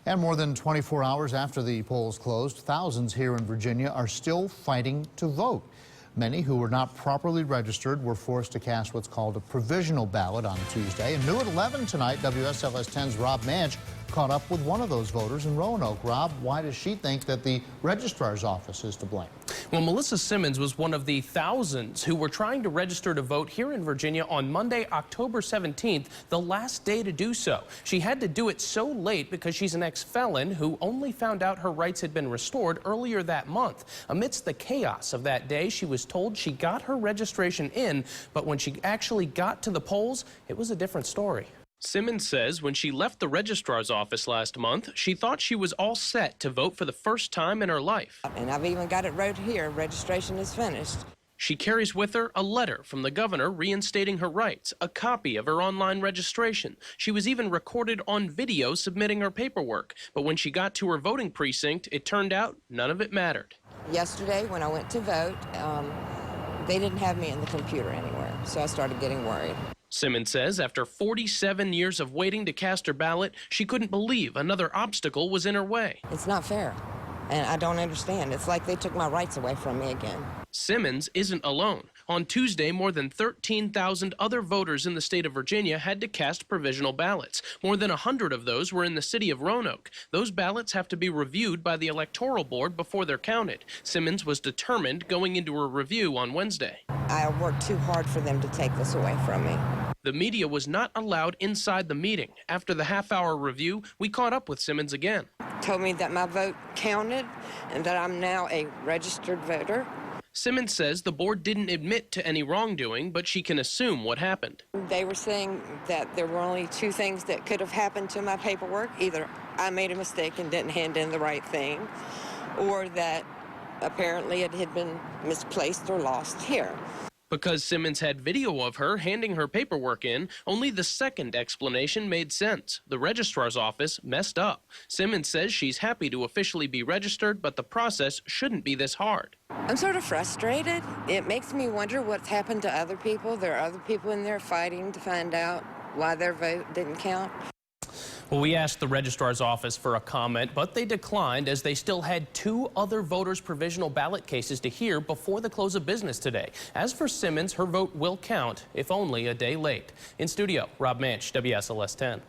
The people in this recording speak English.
And more than 24 hours after the polls closed, thousands here in Virginia are still fighting to vote. Many who were not properly registered were forced to cast what's called a provisional ballot on Tuesday. And new at 11 tonight, WSLS 10's Rob Manch caught up with one of those voters in Roanoke. Rob, why does she think that the registrar's office is to blame? Well, Melissa Simmons was one of the thousands who were trying to register to vote here in Virginia on Monday, October 17th, the last day to do so. She had to do it so late because she's an ex-felon who only found out her rights had been restored earlier that month. Amidst the chaos of that day, she was told she got her registration in, but when she actually got to the polls, it was a different story. Simmons says when she left the registrar's office last month, she thought she was all set to vote for the first time in her life. And I've even got it wrote here, registration is finished. She carries with her a letter from the governor reinstating her rights, a copy of her online registration. She was even recorded on video submitting her paperwork. But when she got to her voting precinct, it turned out none of it mattered. Yesterday, when I went to vote, they didn't have me in the computer anywhere, so I started getting worried. Simmons says after 47 years of waiting to cast her ballot, she couldn't believe another obstacle was in her way. It's not fair, and I don't understand. It's like they took my rights away from me again. Simmons isn't alone. On Tuesday, more than 13,000 other voters in the state of Virginia had to cast provisional ballots. More than 100 of those were in the city of Roanoke. Those ballots have to be reviewed by the Electoral Board before they're counted. Simmons was determined going into a review on Wednesday. I worked too hard for them to take this away from me. The media was not allowed inside the meeting. After the half-hour review, we caught up with Simmons again. Told me that my vote counted and that I'm now a registered voter. Simmons says the board didn't admit to any wrongdoing, but she can assume what happened. They were saying that there were only two things that could have happened to my paperwork. Either I made a mistake and didn't hand in the right thing, or that apparently it had been misplaced or lost here. Because Simmons had video of her handing her paperwork in, only the second explanation made sense. The registrar's office messed up. Simmons says she's happy to officially be registered, but the process shouldn't be this hard. I'm sort of frustrated. It makes me wonder what's happened to other people. There are other people in there fighting to find out why their vote didn't count. Well, we asked the registrar's office for a comment, but they declined as they still had two other voters' provisional ballot cases to hear before the close of business today. As for Simmons, her vote will count, if only a day late. In studio, Rob Manch, WSLS 10.